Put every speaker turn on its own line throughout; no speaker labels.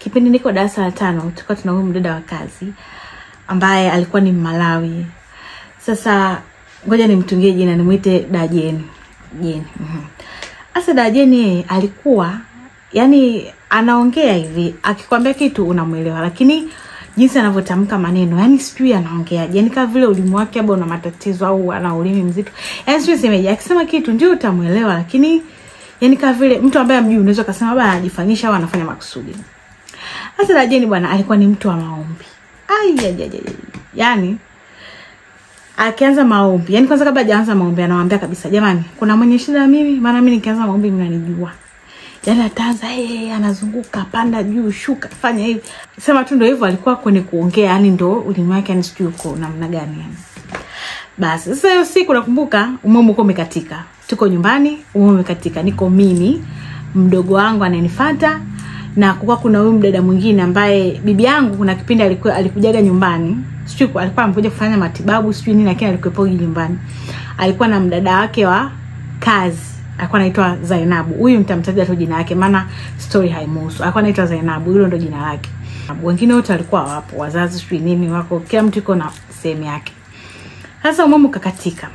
kipindi niko darasa la 5 tulikuwa tuna huyu mdada wa kazi ambaye alikuwa ni Malawi. Sasa ngoja nimtungie jina, nimuite Dajeni. Asa Dajeni alikuwa yani anaongea hivi, akikwambia kitu unamuelewa, lakini jinsi anavyotamka maneno yani sijui anaongea yani kama vile ulimi wake labda una matatizo au ana ulimi mzito. Yani sijui semeje, akisema kitu ndio utamuelewa, lakini yani kama vile mtu ambaye amjui unaweza kusema baba anajifanyisha au anafanya makusudi. Sasa Dajeni bwana alikuwa ni mtu wa maombi. Yani akianza maombi, yani kwanza kabla hajaanza maombi anawaambia kabisa, jamani kuna mwenye shida mimi, maana mimi nikianza maombi mnanijua. Yani ataanza anazunguka panda juu shuka fanya hivi. Sema tu ndio hivyo alikuwa kwenye kuongea, yani ndio ulimi wake yani sijui uko namna gani yani. Basi sasa hiyo siku nakumbuka umeme uko umekatika. Tuko nyumbani, umeme umekatika. Niko mimi, mdogo wangu ananifuata na kulikuwa kuna huyu mdada mwingine ambaye bibi yangu kuna kipindi alikujaga nyumbani. Sijui alikuwa amekuja kufanya matibabu sijui nini, lakini alikuwepo nyumbani. Alikuwa na mdada wake wa kazi. Alikuwa anaitwa Zainabu. Huyu mtamtaja tu jina lake maana story haimuhusu. Alikuwa anaitwa Zainabu, hilo ndo jina lake. Wengine wote walikuwa wapo, wazazi sijui nini wako, kila mtu iko na sehemu yake. Sasa umeme ukakatika.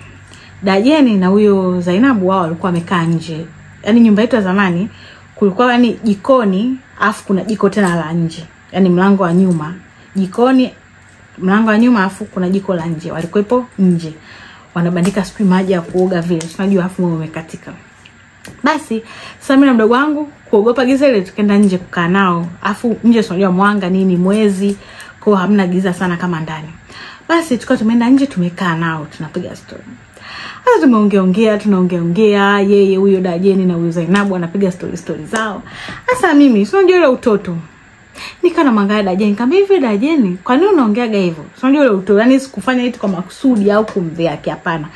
Dajeni na huyo Zainabu wao walikuwa wamekaa nje. Yaani nyumba yetu ya zamani kulikuwa yani jikoni, afu kuna jiko tena la nje. Yaani mlango wa nyuma, jikoni, mlango wa nyuma afu kuna jiko la nje. Walikuwepo nje. Wanabandika sijui maji ya kuoga vile. Tunajua afu umeme umekatika. Basi sasa mimi na mdogo wangu kuogopa giza ile tukaenda nje kukaa nao. Afu nje tunajua mwanga nini mwezi, kwa hamna giza sana kama ndani. Basi tukawa tumeenda nje tumekaa nao tunapiga story. Sasa tunaongea yeye huyo Dajeni na huyo Zainabu anapiga story zao. Sasa mimi unajua ile utoto. Nikana mwangalia Dajeni kama hivi, Dajeni kwa nini unaongeaga hivyo? Unajua ile utoto, yani sikufanya hitu kwa makusudi au kumvea hapana.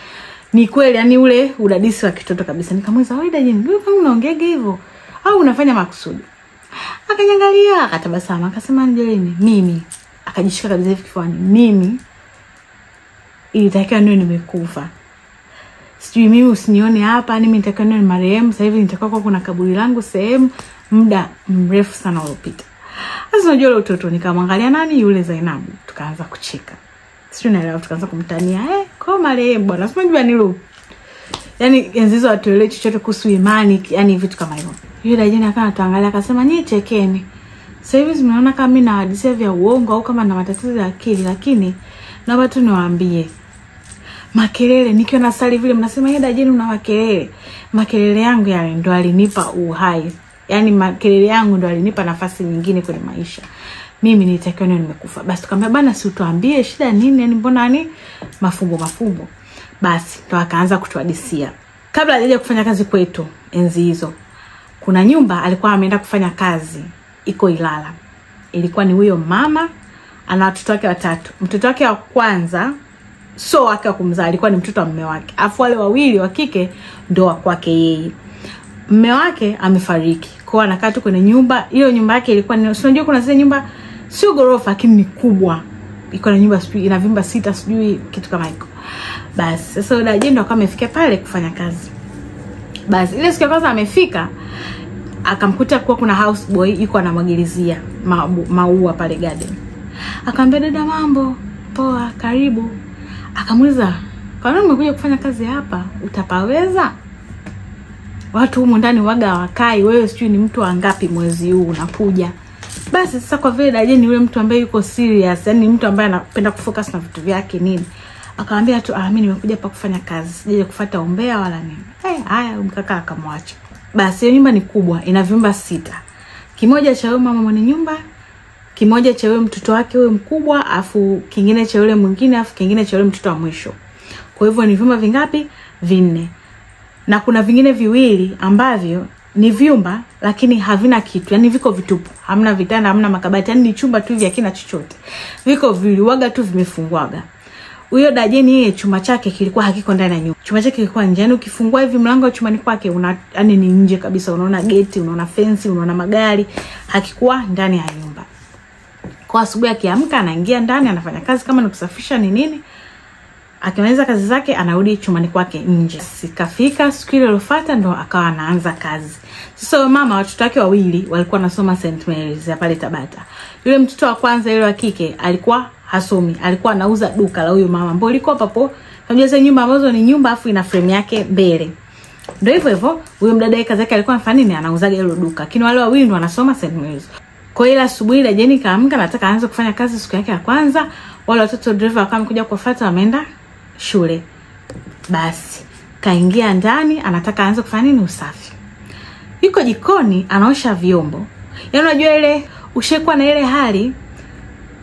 Ni kweli yani ule udadisi wa kitoto kabisa. Nikamweza wewe Dajeni, wewe kama unaongeaga hivyo au unafanya makusudi? Akaniangalia akatabasamu akasema Dajeni mimi, akajishika kabisa hivi kifuani, mimi ilitakiwa niwe nimekufa. Sijui mimi usinione hapa, mimi nitakiwa niwe marehemu, sasa hivi nitakuwa kwa kuna kaburi langu sehemu muda mrefu sana uliopita. Sasa unajua ile utoto, nikamwangalia nani yule Zainabu, tukaanza kucheka. Sijui naelewa, tukaanza kumtania kwa marehemu bwana. Unajua ni ile yani enzi hizo atuelewe chochote kuhusu imani, yani vitu kama hivyo. Yule Dajeni akawa anatuangalia akasema nyie chekeni. Sasa hivi mnaona kama mimi na hadithi vya uongo au kama na matatizo ya akili, lakini naomba tu niwaambie. Makelele nikiwa nasali vile mnasema Dajeni una makelele. Makelele yangu yale ndo alinipa uhai. Yani makelele yangu ndo alinipa nafasi nyingine kwenye maisha. Mimi nilitakiwa niwe nimekufa. Basi tukamwambia bana si utuambie shida nini, yani mbona ni mafumbo. Basi ndo akaanza kutuhadisia. Kabla hajaja kufanya kazi kwetu enzi hizo, kuna nyumba alikuwa ameenda kufanya kazi iko Ilala. Ilikuwa ni huyo mama ana watoto wake 3. Mtoto wake wa kwanza so wake wa kumzaa alikuwa ni mtoto wa mume wake. Afu wale wawili wa kike ndo wa kwake yeye. Mume wake amefariki. Kwa anakaa tu kwenye nyumba. Hiyo nyumba yake ilikuwa ni unajua kuna zile nyumba sio gorofa lakini ni kubwa. Iko na nyumba sijui ina vyumba 6 sijui kitu kama hiko. Basi sasa yule Dajeni akawa amefikia pale kufanya kazi. Basi ile siku ya kwanza amefika akamkuta kwa kuna house boy yuko anamwagilizia maua pale garden. Akamwambia dada mambo, poa, karibu. Akamuuliza, "Kwa nini umekuja kufanya kazi hapa? Utapaweza?" Watu humu ndani waga wakai, wewe sijui ni mtu wangapi mwezi huu unakuja. Basi sasa kwa vile Dajeni yule mtu ambaye yuko serious, yani mtu ambaye anapenda kufocus na vitu vyake nini. Akamwambia tu, "Mimi nimekuja hapa kufanya kazi. Sijaje kufuata umbea wala nini." Haya mkaka akamwacha. Basi nyumba ni kubwa, ina vyumba 6. Kimoja cha yule mama mwenye nyumba, kimoja cha yule mtoto wake yule mkubwa, afu kingine cha yule mwingine, afu kingine cha yule mtoto wa mwisho. Kwa hivyo ni vyumba vingapi? 4. Na kuna vingine viwili ambavyo ni vyumba lakini havina kitu, yani viko vitupu. Hamna vitanda, hamna makabati, yani ni chumba tu hivi hakina chochote. Viko viliwaga tu vimefungwaga. Huyo Dajeni yeye chumba chake kilikuwa hakiko ndani ya nyumba. Chumba chake kilikuwa nje. Yani ukifungua hivi mlango wa chumbani kwake yani ni nje kabisa, unaona gate, unaona fence, unaona magari, hakikuwa ndani ya nyumba. Kwa asubuhi akiamka anaingia ndani anafanya kazi kama ni kusafisha ni nini. Akimaliza kazi zake anarudi chumani kwake nje. Sikafika siku ile iliyofuata ndo akawa anaanza kazi. Sasa mama watoto wake wawili walikuwa nasoma St. Mary's ya pale Tabata. Yule mtoto wa kwanza yule wa kike alikuwa hasomi, alikuwa anauza duka la huyo mama ambapo liko hapo. Unajua nyumba ambazo ni nyumba afu ina frame yake mbele. Ndio hivyo huyo mdada kazi yake alikuwa anafanya nini, anauzaga hilo duka. Lakini wale wawili ndo wanasoma St. Mary's. Kwa hiyo asubuhi la Jeni kaamka nataka aanze kufanya kazi siku yake ya kwanza. Wale watoto driver wakamkuja kufuata wameenda shule. Basi kaingia ndani anataka aanze kufanya nini, usafi. Yuko jikoni anaosha vyombo. Yaani unajua ile ushekwa na ile hali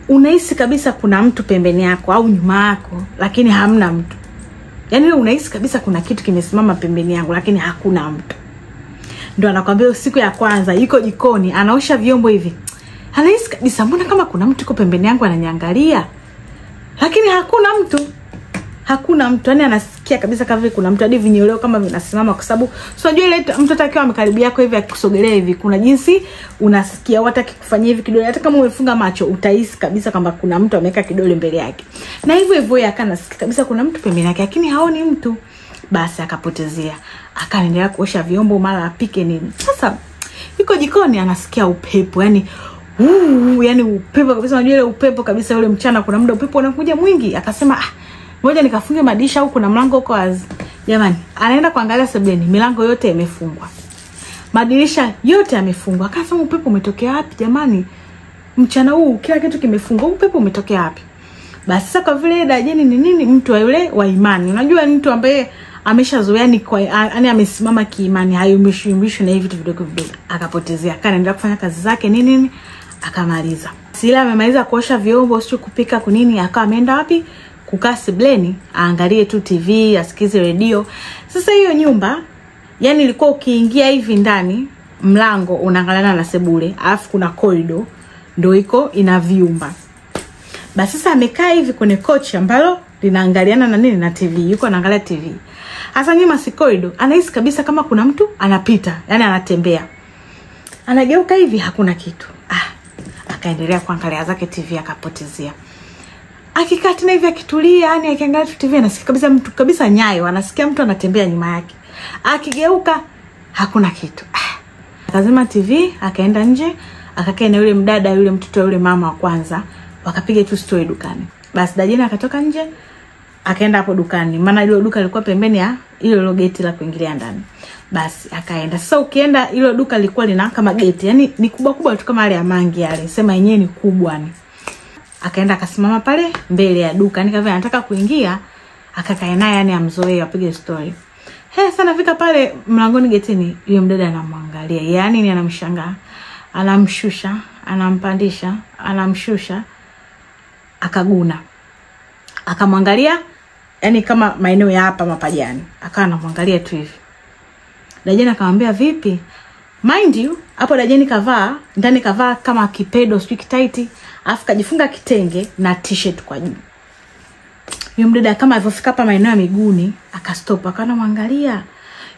unahisi kabisa kuna mtu pembeni yako au nyuma yako lakini hamna mtu. Yaani wewe unahisi kabisa kuna kitu kimesimama pembeni yangu lakini hakuna mtu. Ndio anakuambia siku ya kwanza yuko jikoni anaosha vyombo hivi. Anahisi kabisa mbona kama kuna mtu yuko pembeni yangu ananiangalia. Lakini hakuna mtu. Hakuna mtu. Yaani anasikia kabisa kama kuna mtu hadi vinyoleo kama vinasimama kwa sababu unajua ile mtu atakiwa amekaribia yako hivi akikusogelea hivi kuna jinsi unasikia hata kikufanyia hivi kidole hata kama umefunga macho utahisi kabisa kwamba kuna mtu ameweka kidole mbele yake. Na hivyo yakanasikia kabisa kuna mtu pembeni yake lakini haoni mtu. Basi akapotezea. Akaendelea kuosha vyombo mara apike nini. Sasa yuko jikoni anasikia upepo yani yani upepo kabisa, unajua ile upepo kabisa ule mchana kuna muda upepo unakuja mwingi. Akasema ngoja nikafunge madirisha au kuna mlango uko wazi. Jamani, anaenda kuangalia sebuleni, milango yote imefungwa. Madirisha yote yamefungwa. Akasema upepo umetokea wapi jamani? Mchana huu kila kitu kimefungwa, upepo umetokea wapi? Basi sasa kwa vile Dajeni ni nini mtu wa yule wa imani. Unajua ni mtu ambaye ameshazoea ni kwa yani amesimama kiimani, hayumbishwi na hivi vitu vidogo vidogo. Akapotezea, akaendelea kufanya kazi zake nini akamaliza. Sila amemaliza kuosha vyombo, sio kupika kunini, akawa ameenda wapi? Kukaa sebuleni, aangalie tu TV, asikize radio. Sasa hiyo nyumba yani ilikuwa ukiingia hivi ndani, mlango unaangaliana na sebule, alafu kuna corridor ndio iko ina vyumba. Basi sasa amekaa hivi kwenye kochi ambalo linaangaliana na nini na TV, yuko anaangalia TV. Hasa nyuma si corridor, anahisi kabisa kama kuna mtu anapita, yani anatembea. Anageuka hivi hakuna kitu. Akaendelea kuangalia zake TV akapotezea. Akikaa tena hivi akitulia, yani akiangalia TV anasikia kabisa mtu kabisa nyayo, anasikia mtu anatembea nyuma yake. Akigeuka hakuna kitu. Akazima TV, akaenda nje, akakaa na yule mdada yule mtoto yule mama wa kwanza, wakapiga tu story dukani. Basi Dajeni akatoka nje, akaenda hapo dukani. Maana ile duka lilikuwa pembeni ya ile gate la kuingilia ndani. Basi akaenda. Sasa ukienda ile duka lilikuwa lina kama gate, yani ni kubwa kubwa tu kama ile ya Mangi yale. Sema yenyewe ni kubwa ni. Akaenda akasimama pale mbele ya duka. Nika vile anataka kuingia, akakaa naye yani amzoee apige story. Sana fika pale mlangoni getini, yule mdada anamwangalia. Yani ni anamshangaa. Anamshusha, anampandisha, anamshusha. Akaguna. Akamwangalia yani kama maeneo ya hapa mapajani. Akawa anamwangalia tu hivi. Dajeni akamwambia vipi? Mind you, hapo Dajeni kavaa, ndani kavaa kama kipedo sweet tight, afu kajifunga kitenge na t-shirt kwa juu. Yule mdada kama alipofika hapa maeneo ya miguuni, akastop, akaona mwangalia.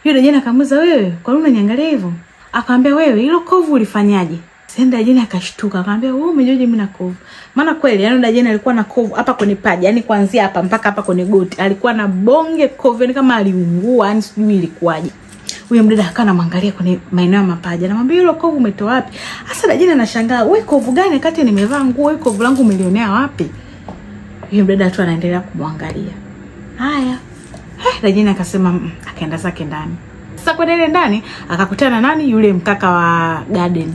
Yule Dajeni akamuuliza, "Wewe, kwa nini unaniangalia hivyo?" Akamwambia, "Wewe, hilo kovu ulifanyaje?" Senda Dajeni akashtuka, akamwambia, "Wewe umejoje mimi na kovu?" Maana kweli, yani Dajeni alikuwa na kovu hapa kwenye paja, yani kuanzia hapa mpaka hapa kwenye goti. Alikuwa na bonge kovu, yani kama aliungua, yani sijui ilikuwaje. Huyo mdada akana mwangalia kwenye maeneo ya mapaja. Anamwambia, "Hilo kovu umetoa wapi?" Hasa Dajeni anashangaa, "Wewe kovu gani kati nimevaa nguo? Wewe kovu langu milionea wapi?" Huyo mdada tu anaendelea kumwangalia. Haya. Dajeni akasema akaenda zake ndani. Sasa kwa ile ndani akakutana nani? Yule mkaka wa garden.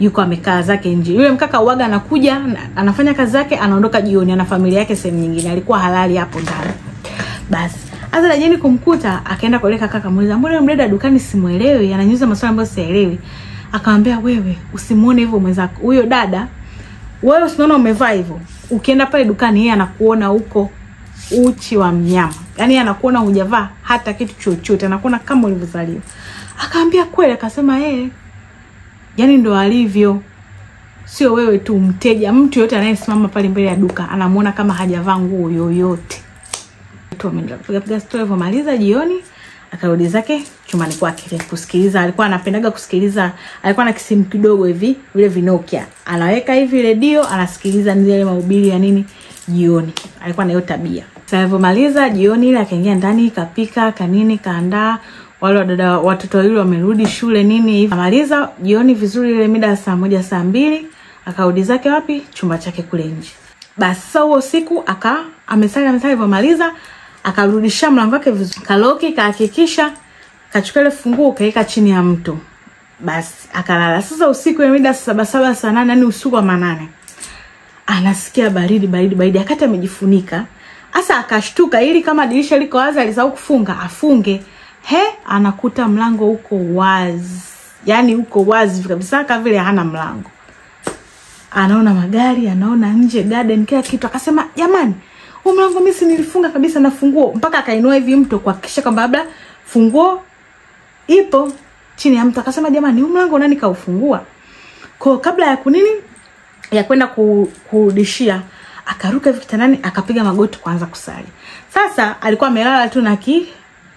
Yuko amekaa zake nje. Yule mkaka uaga anakuja, anafanya kazi zake, anaondoka jioni, ana familia yake sehemu nyingine. Alikuwa halali hapo ndani. Basi Sasa Dajeni kumkuta, akaenda kwa yule kaka akamuuliza, "Mbona mdada dukani simuelewi? Ananiuliza maswali ambayo sielewi." Akamwambia, "Wewe usimuone hivyo mwenzako. Huyo dada, wewe usiona umevaa hivyo. Ukienda pale dukani yeye anakuona huko uchi wa mnyama. Yaani anakuona hujavaa hata kitu chochote, anakuona kama ulivyozaliwa." Akamwambia, "Kweli?" Akasema, "Yaani ndo alivyo. Sio wewe tu, mteja, mtu yote anayesimama pale mbele ya duka anamuona kama hajavaa nguo yoyote." Tu ameenda kupiga story vomaliza jioni, akarudi zake chumani kwake kusikiliza. Alikuwa anapendaga kusikiliza, alikuwa na kisimu kidogo hivi, vile vinokia. Anaweka hivi radio, anasikiliza zile mahubiri ya nini jioni. Alikuwa na hiyo tabia. Sasa alipomaliza jioni ile akaingia ndani, kapika, kanini, kaandaa. Wale wadada watoto wawili wamerudi shule nini hivi. Amaliza jioni vizuri ile mida saa 1 saa 2, akarudi zake wapi? Chumba chake kule nje. Basi sasa huo siku amesali alipomaliza, akarudisha mlango wake vizuri. Kaloki, kahakikisha, kachukua ile funguo kaeka chini ya mto. Basi akalala. Sasa usiku ya mida saa 7 saa 8, yani usiku wa manane. Anasikia baridi, akati amejifunika. Asa akashtuka ili kama dirisha liko wazi alisahau kufunga, afunge. Anakuta mlango uko wazi. Yani uko wazi kabisa kama vile hana mlango. Anaona magari, anaona nje, garden, kila kitu. Akasema, "Jamani, huu mlango mimi nilifunga kabisa na funguo." Mpaka akainua hivi mto kuhakikisha kwamba labda funguo ipo chini ya mto. Akasema, "Jamani, huu mlango nani kaufungua?" Kwa kabla ya kunini ya kwenda kurudishia, akaruka hivi kitandani, akapiga magoti kuanza kusali. Sasa alikuwa amelala tu na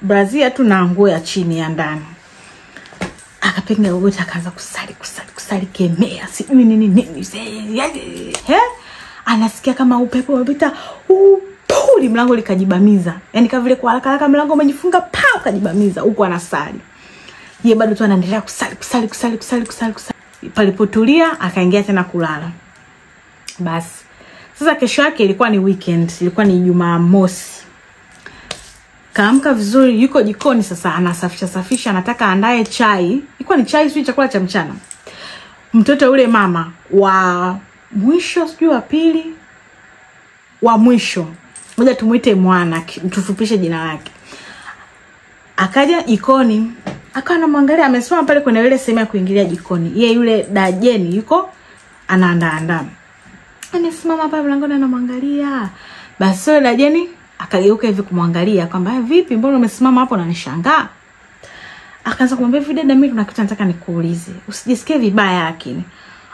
brazia tu na nguo ya chini ya ndani. Akapiga magoti akaanza kusali kemea, sijui nini. Anasikia kama upepo unapita, puli mlango likajibamiza. Yaani kama vile kwa haraka mlango umejifunga, ukajibamiza huko anasali. Yeye bado tu anaendelea kusali. Palipotulia akaingia tena kulala. Basi sasa kesho yake ilikuwa ni weekend, ilikuwa ni Jumamosi. Kaamka vizuri, yuko jikoni sasa anasafisha, anataka andae chai. Ilikuwa ni chai sio chakula cha mchana. Mtoto yule mama wa mwisho sijui wa pili wa mwisho, ngoja tumuite Mwana, tufupishe jina lake. Akaja jikoni, akawa anamwangalia, amesimama pale kwenye ile sehemu ya kuingilia jikoni. Yeye yule dajeni yuko anaandaa. Anasimama pale mlangoni anamwangalia. Basi yule dajeni akageuka hivi kumwangalia kwamba, "Vipi, mbona umesimama hapo unanishangaa?" Akaanza kumwambia, "Hivi dada, mimi kuna kitu nataka nikuulize. Usijisikie vibaya lakini."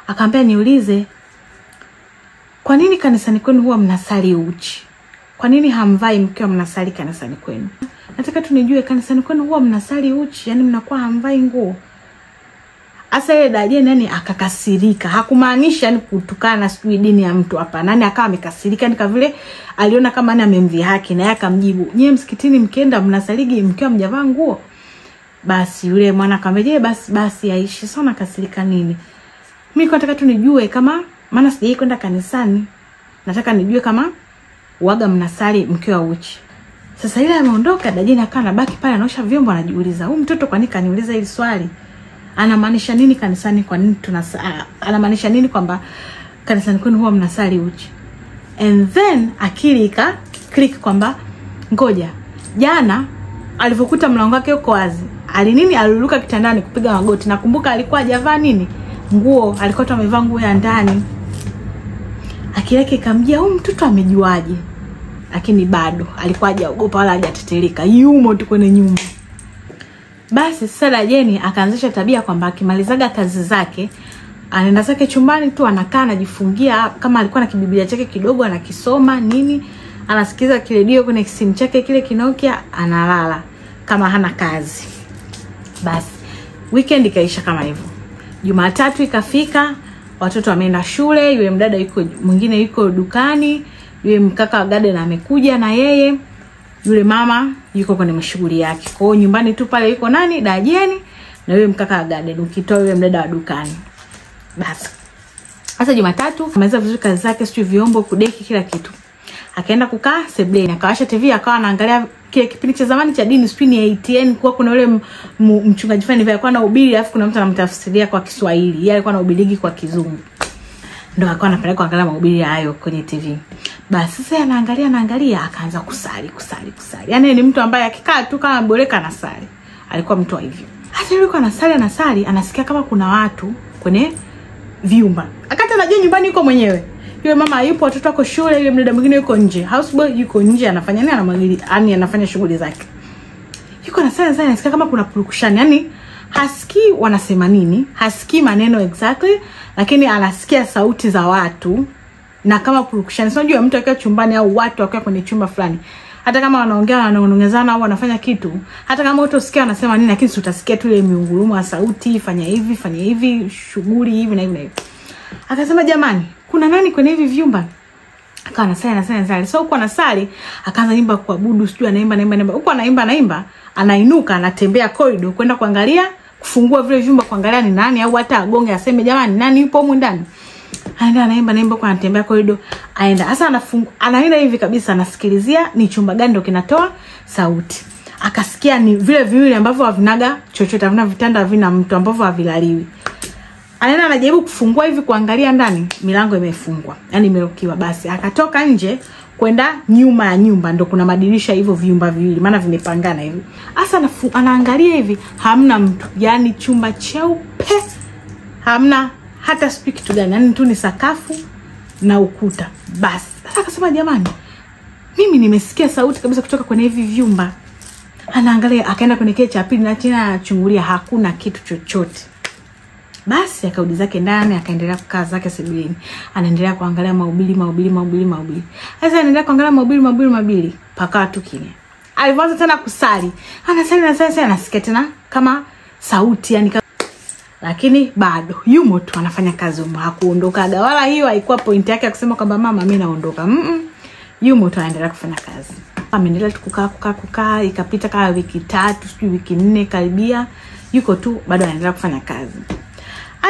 Akamwambia, "Niulize, kwa nini kanisani kwenu huwa mnasali uchi? Kwa nini hamvai mkiwa mnasali kanisani kwenu? Nataka tu nijue kanisani kwenu huwa mnasali uchi, yani mnakuwa hamvai nguo." Asa ile dajeni nani akakasirika. Hakumaanisha yani kutukana sijui dini ya mtu hapa. Nani akawa amekasirika ni kama vile aliona kama nani amemdhihaki, na yeye akamjibu, "Nyie msikitini mkienda mnasaligi mkiwa mjavaa nguo?" Basi yule mwana akamwambia, basi Aishi, sana kasirika nini? Mimi nataka tu nijue kama, maana sijai kwenda kanisani. Nataka nijue kama uaga mnasali mkiwa uchi. Sasa ile ameondoka, dajeni akawa anabaki pale anaosha vyombo, anajiuliza, "Huyu mtoto kwa nini kaniuliza hili swali? Anamaanisha nini kanisani, kwa nini anamaanisha nini kwamba kanisani kwenu huwa mnasali uchi?" And then akili click kwamba ngoja, jana alipokuta mlango wake uko wazi, aliruka kitandani kupiga magoti. Nakumbuka alikuwa hajavaa nini? Nguo, alikuwa tu amevaa nguo ya ndani. Akili yake ikamjia, huyu mtoto amejuaje? Lakini bado alikuwa hajaogopa wala hajateteleka, yumo tu kwenye nyumba. Basi sasa dajeni akaanzisha tabia kwamba akimalizaga kazi zake anaenda zake chumbani tu, anakaa anajifungia, kama alikuwa na kibiblia chake kidogo anakisoma nini, anasikiza kiredio kwenye simu chake kile Kinokia, analala kama hana kazi. Basi weekend ikaisha kama hivyo. Jumatatu ikafika, watoto wameenda shule, yule mdada mwingine yuko dukani, yule mkaka wa garden amekuja na yeye, yule mama yuko kwenye shughuli yake. Kwa hiyo nyumbani tu pale yuko nani? Dajeni na yule mkaka wa garden, ukitoa yule mdada wa dukani. Basi sasa Jumatatu amaliza vizuri kazi zake, sio vyombo, kudeki, kila kitu. Akaenda kukaa sebuleni, akawasha TV, akawa anaangalia kile kipindi cha zamani cha dini, sio ni ATN, kwa kuna yule mchungaji fulani hivi alikuwa anahubiri, alafu kuna mtu anamtafsiria kwa Kiswahili. Yeye alikuwa anahubiri kwa Kizungu. Ndio akawa anapeleka kuangalia mahubiri hayo kwenye TV. Basi sasa anaangalia akaanza kusali. Yaani ni mtu ambaye akikaa tu kama boreka anasali. Alikuwa mtu wa hivyo. Hata yule anasali, anasikia kama kuna watu kwenye vyumba. Akati anajua nyumbani yuko mwenyewe. Yule mama yupo, watoto wako shule, yule mdada mwingine yuko nje. Houseboy yuko nje anafanya nini? Anafanya shughuli zake. Yuko anasali, anasikia kama kuna purukushani. Yaani hasikii wanasema nini, hasikii maneno exactly, lakini anasikia sauti za watu na kama purukushani. Sio unajua mtu akiwa chumbani au watu wakiwa kwenye chumba fulani, hata kama wanaongea wanaongezana au wanafanya kitu, hata kama utasikia wanasema nini, lakini utasikia tu ile miungurumo ya sauti, fanya hivi, shughuli hivi na hivi. Akasema, "Jamani, kuna nani kwenye hivi vyumba?" Akawa anasali. So huko anasali, akaanza nyimbo kuabudu, sijui anaimba. Huko anaimba, anainuka, anatembea corridor kwenda kuangalia, kufungua vile vyumba kuangalia ni nani, au hata agonge aseme jamani nani yupo huko ndani. Anaimba kwa anatembea corridor, aenda. Sasa anaenda hivi kabisa, anasikilizia ni chumba gani ndio kinatoa sauti. Akasikia ni vile viwili ambavyo havinaga chochote, havina vitanda, havina mtu, ambavyo havilaliwi. Anaenda anajaribu kufungua hivi kuangalia ndani, milango imefungwa, yani imelokiwa. Basi akatoka nje kwenda nyuma ya nyumba, ndo kuna madirisha hivyo vyumba viwili, maana vimepangana hivi. Sasa anaangalia hivi, hamna mtu, yani chumba cheupe, hamna hata speak kitu gani, yani tu ni sakafu na ukuta. Basi sasa akasema jamani, mimi nimesikia sauti kabisa kutoka kwenye hivi vyumba. Anaangalia, akaenda kwenye kile cha pili na tena anachungulia, hakuna kitu chochote. Basi akarudi zake ndani, akaendelea kukaa zake sebuleni. Anaendelea kuangalia mahubiri. Sasa anaendelea kuangalia mahubiri paka tu kimya. Alianza tena kusali. Anasali anasikia tena kama sauti, yani lakini bado yumo tu anafanya kazi huko, hakuondokaga. Wala hiyo haikuwa point yake ya kusema kwamba mama mimi naondoka. Yumo tu anaendelea kufanya kazi. Ameendelea tu kukaa, ikapita kama wiki 3, sijui wiki 4 karibia, yuko tu bado anaendelea kufanya kazi.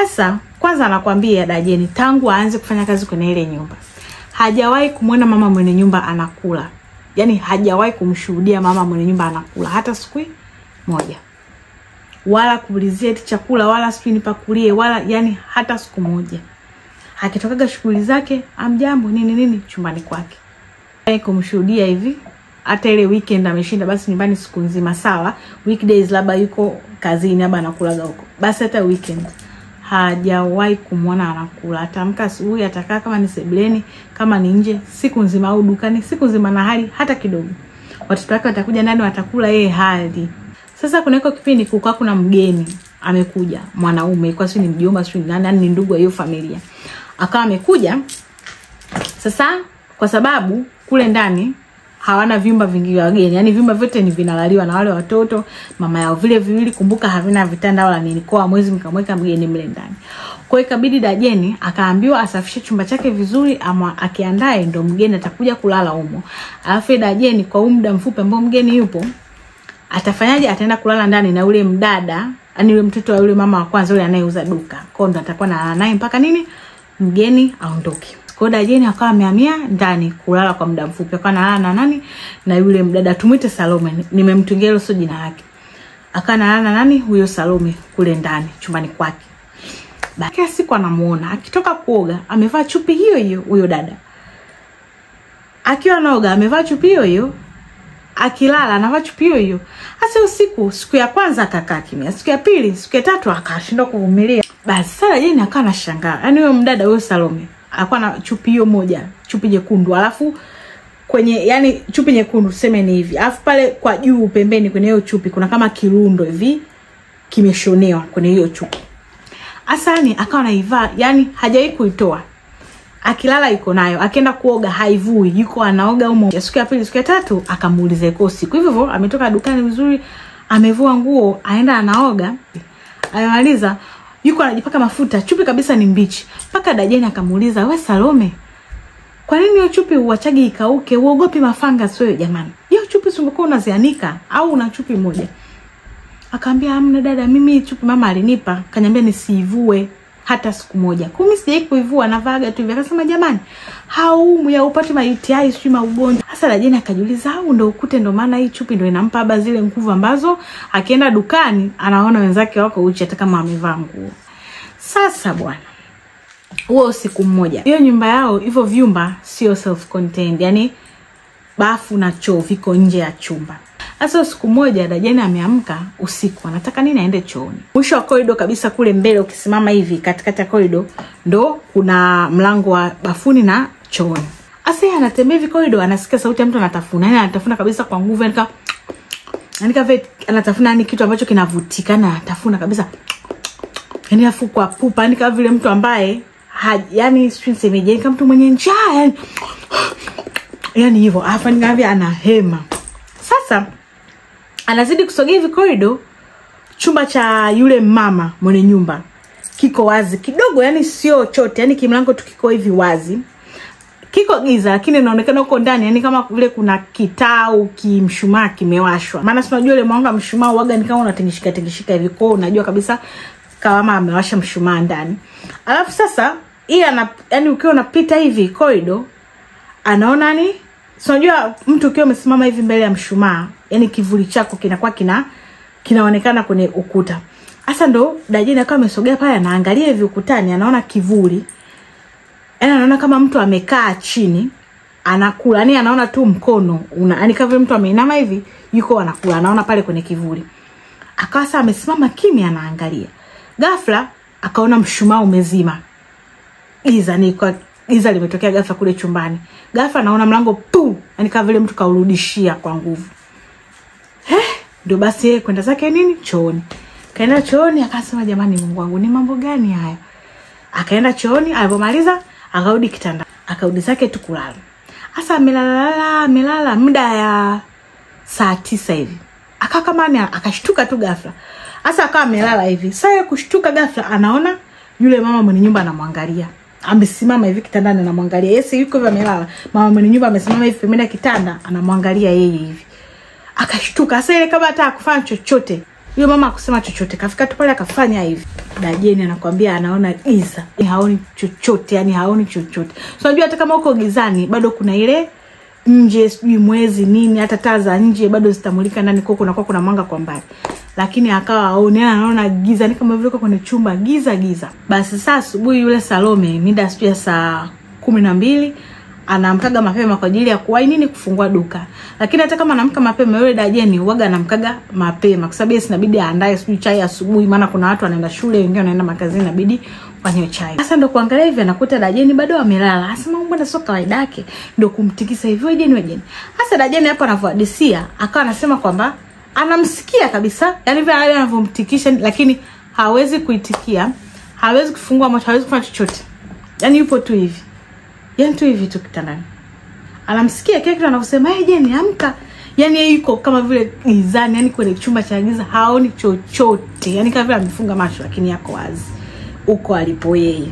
Asa kwanza anakuambia Dajeni tangu aanze kufanya kazi kwenye ile nyumba, hajawahi kumuona mama mwenye nyumba anakula. Yani hajawahi kumshuhudia mama mwenye nyumba anakula hata siku moja. Wala kuulizia eti chakula, wala siku nipakulie, wala yani hata siku moja. Akitokaga shughuli zake, amjambo nini chumbani kwake. Kumshuhudia hivi hata ile weekend ameshinda basi nyumbani siku nzima, sawa. Weekdays labda yuko kazini haba anakulaga huko. Basi hata weekend hajawahi kumuona anakula. Atamka asubuhi, atakaa kama ni sebuleni, kama ni nje siku nzima, au dukani siku nzima, na hali hata kidogo. Watoto wake watakuja ndani watakula, yeye hali. Sasa kuna iko kipindi kukaa kuna mgeni amekuja, mwanaume, kwa sababu ni mjomba, sio nani, ni ndugu wa hiyo familia. Akawa amekuja. Sasa kwa sababu kule ndani hawana vyumba vingi vya wageni, yani vyumba vyote ni vinalaliwa na wale watoto mama yao, vile viwili kumbuka havina vitanda wala nini, kwa mwezi mkamweka mgeni mle ndani. Kwa hiyo ikabidi Dajeni akaambiwa asafishe chumba chake vizuri, ama akiandae ndo mgeni atakuja kulala humo. Alafu Dajeni kwa muda mfupi ambao mgeni yupo, atafanyaje? Ataenda kulala ndani na ule mdada, yani yule mtoto wa yule mama wa kwanza yule anayeuza duka. Kwa ndo atakuwa na naye mpaka nini mgeni aondoke. Kwa Dajeni akawa amehamia ndani kulala kwa muda mfupi. Akawa analala na nani? Na yule mdada, tumuite Salome. Nimemtungia hilo sio jina lake. Akawa analala na nani? Huyo Salome kule ndani chumbani kwake. Baada siku anamuona akitoka kuoga, amevaa chupi hiyo hiyo huyo dada. Akiwa anaoga amevaa chupi hiyo hiyo. Akilala anavaa chupi hiyo hiyo. Hasa usiku, siku ya kwanza akakaa kimya. Siku ya pili, siku ya tatu akashindwa kuvumilia. Basi sasa Dajeni akawa anashangaa. Yaani huyo mdada huyo Salome alikuwa na chupi hiyo moja, chupi nyekundu, alafu kwenye yani chupi nyekundu tuseme ni hivi, alafu pale kwa juu pembeni kwenye hiyo chupi kuna kama kirundo hivi kimeshonewa kwenye hiyo chupi. Asani akawa anaivaa, yani hajawahi kuitoa. Akilala yuko nayo, akienda kuoga haivui, yuko anaoga humo. Siku ya pili, siku ya tatu akamuuliza iko siku hivyo ametoka dukani vizuri, amevua nguo, aenda anaoga, amemaliza yuko anajipaka mafuta, chupi kabisa ni mbichi. Paka Dajeni akamuuliza, "We Salome, kwa nini hiyo chupi uachagi ikauke? Uogopi mafanga wewe jamani? Hiyo chupi ungekuwa unazianika au una chupi moja?" Akaambia, "Hamna dada, mimi chupi mama alinipa, kaniambia nisiivue hata siku moja. Kwa mimi sijai kuivua, navaga tu hivi." Akasema, "Jamani, haumu ya upate UTI sio maugonjwa." Sasa Dajeni akajiuliza, au ndo ukute ndo maana hii chupi ndo inampa haba zile nguvu ambazo akienda dukani anaona wenzake wako uchi hata kama amevaa nguo. Sasa bwana, huo siku mmoja, hiyo nyumba yao hivyo vyumba sio self contained, yani bafu na choo viko nje ya chumba. Sasa siku moja Dajeni ameamka usiku, anataka nini aende chooni. Mwisho wa corridor kabisa kule mbele, ukisimama hivi katikati ya corridor ndo kuna mlango wa bafuni na chooni. Sasa yeye anatembea hivi corridor, anasikia sauti ya mtu anatafuna. Yani anatafuna kabisa kwa nguvu, yani anatafuna ni kitu ambacho kinavutika, na anatafuna kabisa. Yani afu kwa pupa, yani kama vile mtu ambaye yani street semeje, kama mtu mwenye njaa, yani hivyo. Afa ngavya anahema. Sasa anazidi kusogea hivi corridor, chumba cha yule mama mwenye nyumba kiko wazi kidogo, yani sio chote, yani kimlango tu kiko hivi wazi. kiko giza lakini inaonekana huko ndani yani kama vile kuna kitau kimshumaa kimewashwa. Maana tunajua ile mwanga mshumaa huaga ni kama unatingishika hivi, kwa unajua kabisa kama amewasha mshumaa ndani. Alafu sasa yani ukiwa unapita hivi corridor anaona ni unajua mtu ukiwa umesimama hivi mbele ya mshumaa yani kivuli chako kinakuwa kinaonekana kwenye ukuta. Sasa ndo Dajeni akawa amesogea pale anaangalia hivi ukutani anaona kivuli. Yani anaona kama mtu amekaa chini anakula, yani anaona tu mkono yani kama vile mtu ameinama hivi yuko anakula, anaona pale kwenye kivuli. Akawa sasa amesimama kimya anaangalia. Ghafla akaona mshumaa umezima. Giza limetokea ghafla kule chumbani. Ghafla naona mlango pum, yani kama vile mtu kaurudishia kwa nguvu. Ndio basi yeye kwenda zake nini? Chooni. Kaenda chooni akasema jamani Mungu wangu ni mambo gani haya? Akaenda chooni, alipomaliza akarudi kitanda. Akarudi zake tu kulala. Sasa amelala muda ya saa 9 hivi. Akakamani akashtuka tu ghafla. Sasa akawa amelala hivi. Sasa kushtuka ghafla anaona yule mama mwenye nyumba anamwangalia. Amesimama hivi kitandani anamwangalia. Yeye yuko hivi amelala. Mama mwenye nyumba amesimama hivi pembeni ya kitanda anamwangalia yeye hivi. Akashtuka. Sasa ile kama hata kufanya chochote. Yule mama akusema chochote. Kafika tu pale akafanya hivi. Dajeni anakuambia anaona giza. Haoni chochote, yani haoni chochote. So unajua hata kama uko gizani bado kuna ile nje sijui mwezi nini, hata taa za nje bado zitamulika ndani kwa kuna mwanga kwa mbali. Lakini akawa haoni, anaona giza ni kama vile kwenye chumba giza. Basi sasa asubuhi yule Salome mida sijui ya saa 12 anamkaga mapema kwa ajili ya kuwahi nini kufungua duka. Lakini hata kama anamka mapema yule Dajeni huaga anamkaga mapema kwa sababu yeye inabidi aandae sijui chai asubuhi, maana kuna watu wanaenda shule, wengine wanaenda makazini, inabidi wanywe chai. Sasa ndo kuangalia hivi anakuta Dajeni bado amelala. Asema mbona sio kawaida yake, ndo kumtikisa hivi Dajeni. Sasa Dajeni hapo anavyohadisia akawa anasema kwamba anamsikia kabisa, yani vile anavyomtikisha lakini hawezi kuitikia, hawezi kufungua macho, hawezi kufanya chochote. Yani yupo tu hivi. Yani tu hivi tu kitandani. Anamsikia kile kitu anavyosema, Jeni amka." Yani yeye yuko kama vile gizani, yani kwenye chumba cha giza, haoni chochote. Yani kama vile amefunga macho lakini yako wazi. Uko alipo yeye.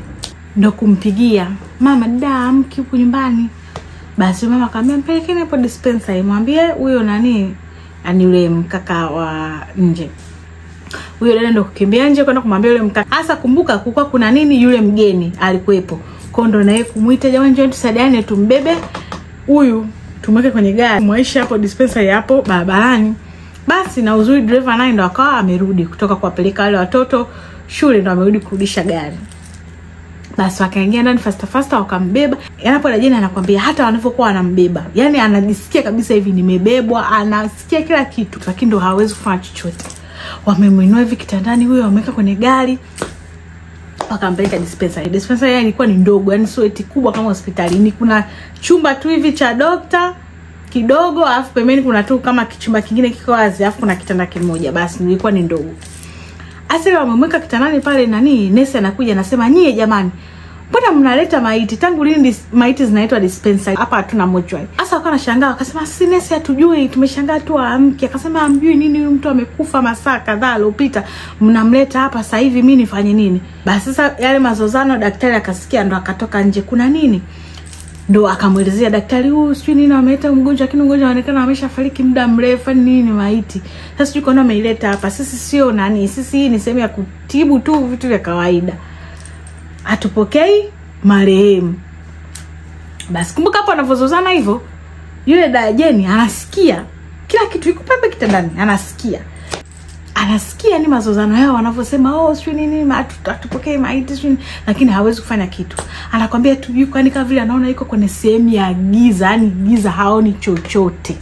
Ndo kumpigia, "Mama, dada amki huko nyumbani." Basi mama akamwambia, "Mpelekeni hapo dispensary, mwambie huyo nani, ani yule mkaka wa nje." Huyo dada ndo kukimbia nje kwenda kumwambia yule mkaka. Hasa kumbuka kulikuwa kuna nini, yule mgeni alikuwepo. Kondo na yeye kumuita, "Jamani njoo tusaidiane tumbebe huyu tumweke kwenye gari mwaisha hapo dispensary hapo barabarani." Basi na uzuri driver naye ndo akawa amerudi kutoka kuwapeleka wale watoto shule, ndo amerudi kurudisha gari. Basi wakaingia ndani fasta wakambeba. Hapo Dajeni anakuambia hata wanapokuwa wanambeba, yani anajisikia kabisa hivi nimebebwa, anasikia kila kitu lakini ndo hawezi kufanya chochote. Wamemwinua hivi kitandani, huyo wameweka kwenye gari wakampeleka dispensary. Dispensary ilikuwa ni ndogo, yani sio eti kubwa kama hospitali. Ni kuna chumba tu hivi cha dokta kidogo, alafu pembeni kuna tu kama kichumba kingine kiko wazi, alafu kuna kitanda kimoja. Basi ilikuwa ni ndogo. Asili wamemweka kitandani pale, nani nesi anakuja anasema, "Nyie jamani, mbona mnaleta maiti? Tangu lini maiti zinaitwa dispensary? Hapa hatuna mortuary." Sasa wakawa nashangaa, akasema, "Si nesi hatujui, tumeshangaa tu amke." Akasema, "Amjui nini, huyu mtu amekufa masaa kadhaa aliyopita, mnamleta hapa sasa hivi, mimi nifanye nini?" Basi sasa yale mazozano daktari akasikia, ndo akatoka nje, "Kuna nini?" Ndo akamuelezea daktari, "Huyu sijui nini ameleta mgonjwa, lakini mgonjwa anaonekana ameshafariki muda mrefu, nini maiti. Sasa sijui kwa nini ameileta hapa. Sisi sio nani, sisi hii ni sehemu ya kutibu tu vitu vya kawaida. Hatupokei marehemu." Basi kumbuka hapo anavozozana hivyo, yule Dajeni anasikia kila kitu, yuko pepe kitandani, anasikia ni mazozano yao wanavyosema, "Oh sio nini, hatupokei maiti sio," lakini hawezi kufanya kitu. Anakuambia tu yuko yani kama vile anaona yuko kwenye sehemu ya giza, yani giza, haoni chochote.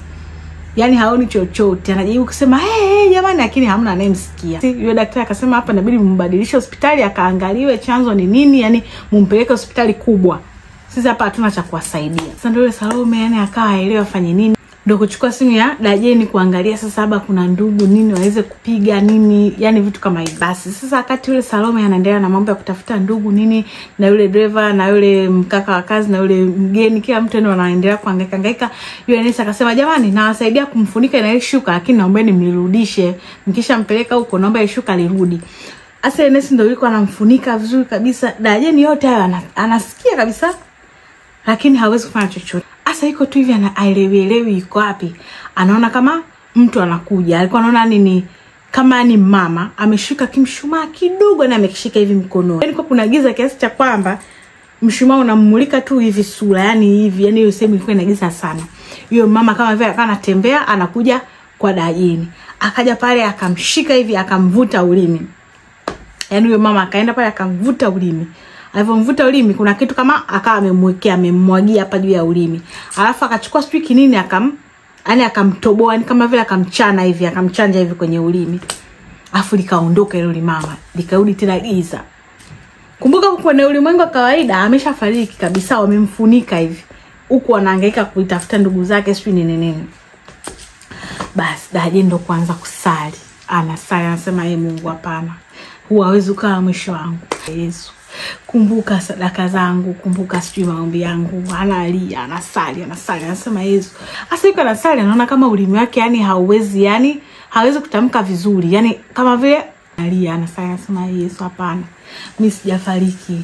Yani haoni chochote. Anajaribu kusema, "Hey jamani," lakini hamna anayemsikia. Yule daktari akasema, "Hapa inabidi mbadilishe hospitali akaangaliwe chanzo ni nini, yani mumpeleke hospitali kubwa. Sisi hapa hatuna cha kuwasaidia." Sasa ndio yule Salome yani akawa aelewa afanye nini. Ndio kuchukua simu ya Dajeni kuangalia sasa hapa kuna ndugu nini waweze kupiga nini, yani vitu kama hivi. Basi sasa wakati yule Salome anaendelea na mambo ya kutafuta ndugu nini, na yule driver na yule mkaka wa kazi na yule mgeni, kila mtu ndio anaendelea kuhangaika, yule nesi akasema, "Jamani, nawasaidia kumfunika na ile shuka, lakini naombeni mlirudishe. Mkisha mpeleka huko naomba ile shuka lirudi." Asa nesi ndio yuko anamfunika vizuri kabisa. Dajeni yote hayo anasikia kabisa lakini hawezi kufanya chochote. Asa iko tu hivi anaelewi iko wapi. Anaona kama mtu anakuja. Alikuwa anaona nini kama ni mama ameshika kimshumaa kidogo na amekishika hivi mkononi. Yaani kwa kuna giza kiasi cha kwamba mshumaa unamulika tu hivi sura, yani hivi, yani hiyo sehemu ilikuwa inagiza sana. Hiyo mama kama vile anatembea anakuja kwa Dajeni. Akaja pale akamshika hivi akamvuta ulimi. Yaani huyo mama akaenda pale akamvuta ulimi. Alipomvuta ulimi kuna kitu kama akawa amemwekea amemmwagia hapa juu ya ulimi. Alafu akachukua sijui kinini akamtoboa, yani kama vile akamchana hivi, akamchanja hivi kwenye ulimi. Afu likaondoka ile mama, likarudi tena giza. Kumbuka kwenye ulimwengu wa kawaida ameshafariki kabisa, wamemfunika hivi. Huku anahangaika kuitafuta ndugu zake sijui nini. Basi Dajeni ndo kuanza kusali. Anasali anasema Mungu hapana. Huwezi kuwa mwisho wangu. Yesu, kumbuka sadaka zangu, kumbuka sijui maombi yangu. Analia, anasali anasema Yesu. Asa yuko anasali anaona kama ulimi wake yani hawezi kutamka vizuri. Yani kama vile analia, anasali anasema Yesu hapana. Mimi sijafariki,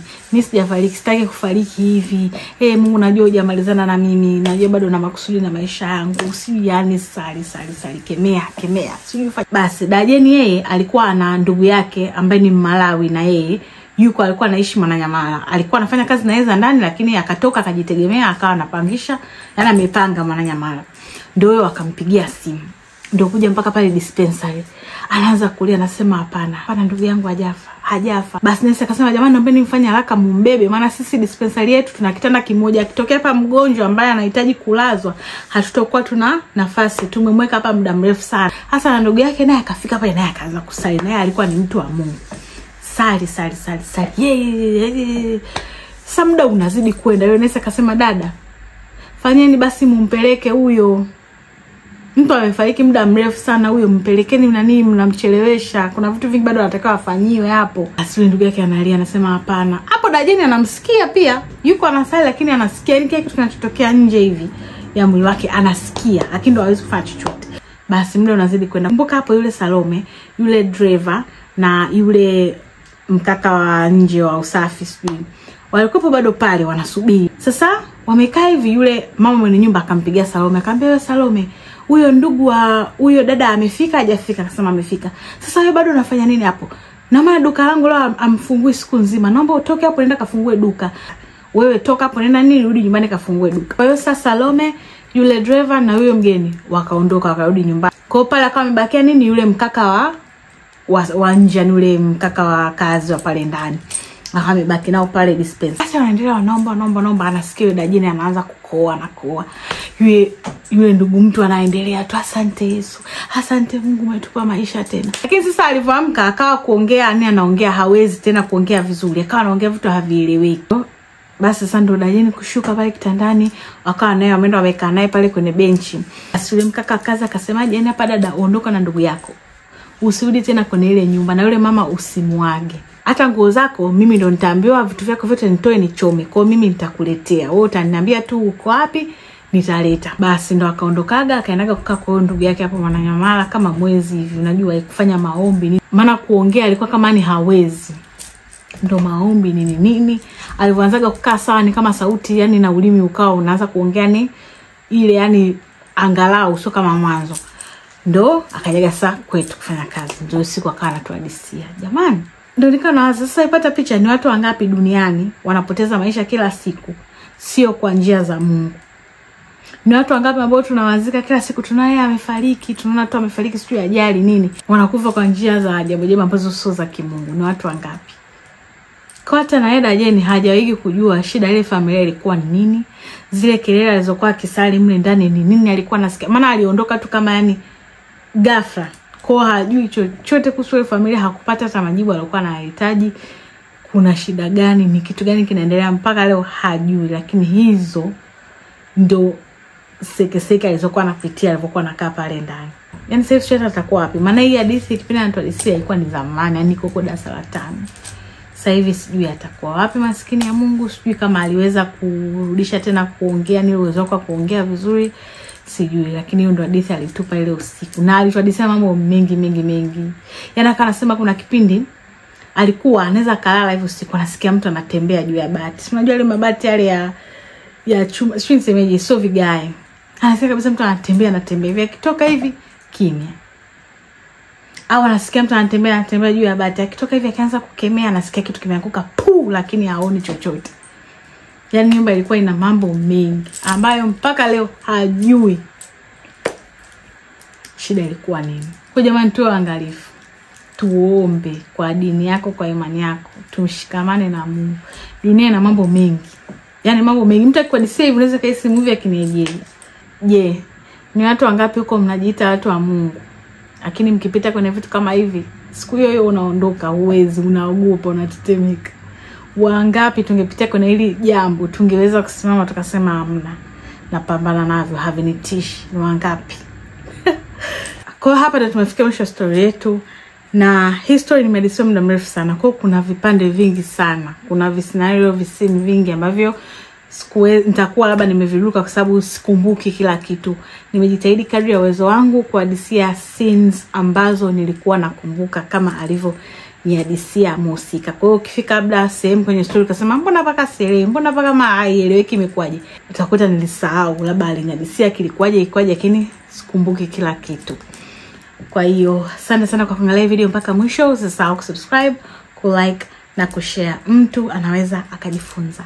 sitaki kufariki hivi. Mungu unajua hujamalizana na mimi, najua bado na makusudi na maisha yangu. Si yani sali kemea. Basi Dajeni yeye alikuwa ana ndugu yake ambaye ni Malawi, na yeye yuko alikuwa anaishi Mwananyamala. Alikuwa anafanya kazi na yeye za ndani, lakini akatoka akajitegemea, akawa anapangisha, yani amepanga Mwananyamala. Ndio yeye akampigia simu. Ndio kuja mpaka pale dispensary. Anaanza kulia anasema hapana ndugu yangu hajafa. Basi nesi akasema jamani naombeni mfanye haraka mumbebe, maana sisi dispensary yetu tuna kitanda kimoja. Akitokea hapa mgonjwa ambaye anahitaji kulazwa, hatutakuwa tuna nafasi. Tumemweka hapa muda mrefu sana. Hasa na ndugu yake naye akafika pale naye akaanza kusali. Naye alikuwa ni mtu wa Mungu. Sali. Sasa muda unazidi kwenda. Yule nesi akasema dada, fanyeni basi mumpeleke huyo. Mtu amefariki muda mrefu sana huyo, mpelekeni nani, mnamchelewesha. Kuna vitu vingi bado anataka afanyiwe hapo. Basi ndugu yake analia anasema hapana. Hapo Dajeni anamsikia pia. Yuko anasali lakini anasikia yani kitu kinachotokea nje hivi ya mwili wake anasikia, lakini ndo hawezi kufanya chochote. Basi muda unazidi kwenda. Kumbuka hapo yule Salome, yule driver na yule mkaka wa nje wa usafi sijui walikuwa bado pale wanasubiri. Sasa wamekaa hivi, yule mama mwenye nyumba akampigia Salome, akamwambia wewe Salome, huyo ndugu wa huyo dada amefika hajafika? Akasema amefika. Sasa wewe bado unafanya nini hapo? Na maana duka langu leo amfungui siku nzima. Naomba utoke hapo nenda kafungue duka. Wewe toka hapo nenda rudi nyumbani kafungue duka. Kwa hiyo sasa Salome, yule driver na huyo mgeni wakaondoka wakarudi nyumbani. Kwa pale akawa amebakia yule mkaka wa nje, yule mkaka wa kazi wa pale ndani. Amebaki nao pale dispenser. Sasa wanaendelea wanaomba, anasikia Dajeni anaanza kukoa. Yule ndugu mtu anaendelea tu asante Yesu, asante Mungu umetupa maisha tena. Lakini sasa alipoamka akawa kuongea, anaongea hawezi tena kuongea vizuri. Akawa anaongea vitu havieleweki. Basi sasa ndo Dajeni kushuka pale kitandani, akawa naye ameenda wamekaa naye pale kwenye benchi. Basi yule mkaka akaza akasema yani hapa dada, ondoka na ndugu yako. Usirudi tena kwenye ile nyumba, na yule mama usimwage. Hata nguo zako mimi ndo nitaambiwa, vitu vyako vyote nitoe nichome. Kwa mimi nitakuletea. Wewe utaniambia tu uko wapi, nitaleta. Basi ndo akaondokaga akaendaga kukaa kwa ndugu yake hapo Mwananyamala kama mwezi hivi. Unajua kufanya maombi, maana kuongea alikuwa kama ni hawezi. Ndo maombi nini. Alianzaga kukaa sawa ni kama sauti yani na ulimi ukao unaanza kuongea ni ile yani angalau sio kama mwanzo. Ndo akajaga saa kwetu kufanya kazi. Ndio siku akawa anatuhadisia. Jamani, ndio nikana sasa ipata picha ni watu wangapi duniani wanapoteza maisha kila siku sio kwa njia za Mungu. Ni watu wangapi ambao tunawazika kila siku, tunaye amefariki, tunaona tu amefariki sio ajali nini, wanakufa kwa njia za ajabu ambazo sio za kimungu. Ni watu wangapi? Kwa hata na Dajeni hajawahi kujua shida ile familia ilikuwa ni nini, zile kelele alizokuwa akisali mle ndani ni nini alikuwa anasikia. Maana aliondoka tu kama yani ghafla. Kwa hajui chochote kuhusu ile familia, hakupata hata majibu alikuwa anahitaji. Kuna shida gani, ni kitu gani kinaendelea, mpaka leo hajui. Lakini hizo ndo seke alizokuwa anapitia alipokuwa anakaa pale ndani. Yani sasa hivi atakuwa wapi? Maana hii hadithi kipindi anatuhadithia ilikuwa ni zamani, yani koko darasa la 5. Sasa hivi sijui atakuwa wapi maskini ya Mungu, sijui kama aliweza kurudisha tena kuongea ni uwezo wake kuongea vizuri. Sijui, lakini hiyo ndo hadithi alitupa ile usiku. Na alituhadithia mambo mengi. Yana kana sema kuna kipindi alikuwa anaweza kalala hivyo usiku anasikia mtu anatembea juu ya bati. Unajua ile mabati yale ya chuma, sio nisemeje, sio vigae. Anasikia kabisa mtu anatembea hivi, akitoka hivi kimya. Au anasikia mtu anatembea juu ya bati, akitoka hivi akianza kukemea anasikia kitu kimeanguka puu, lakini haoni chochote. Yaani nyumba ilikuwa ina mambo mengi ambayo mpaka leo hajui shida ilikuwa nini. Kwa jamani, tuwe waangalifu. Tuombe kwa dini yako, kwa imani yako. Tumshikamane na Mungu. Dunia ina mambo mengi. Yaani mambo mengi. Mtu akikuhadithia hivi unaweza kaisi movie ya Kinigeria. Je, ni watu wangapi huko mnajiita watu wa Mungu? Lakini mkipita kwenye vitu kama hivi, siku hiyo unaondoka, uwezi, unaogopa, unatetemeka. Wangapi tungepitia kwenye hili jambo tungeweza kusimama tukasema hamna, napambana navyo, havinitishi. Ni wangapi? Kwa hapa ndo tumefika mwisho story yetu, na hii story nimedisoma muda mrefu sana. Kwa kuna vipande vingi sana, kuna viscenario, visini vingi ambavyo nitakuwa labda nimeviruka kwa sababu sikumbuki kila kitu. Nimejitahidi kadri ya uwezo wangu kuhadisia scenes ambazo nilikuwa nakumbuka kama alivyo nihadisia mhusika. Kwa hiyo ukifika labda sehemu kwenye story ukasema mbona paka sere, mbona paka haieleweki imekwaje, utakuta nilisahau labda alinihadisia kilikuwaje ikwaje, lakini sikumbuki kila kitu. Kwa hiyo asante sana kwa kuangalia video mpaka mwisho. Usisahau kusubscribe, kulike na kushare. Mtu anaweza akajifunza.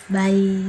Bye.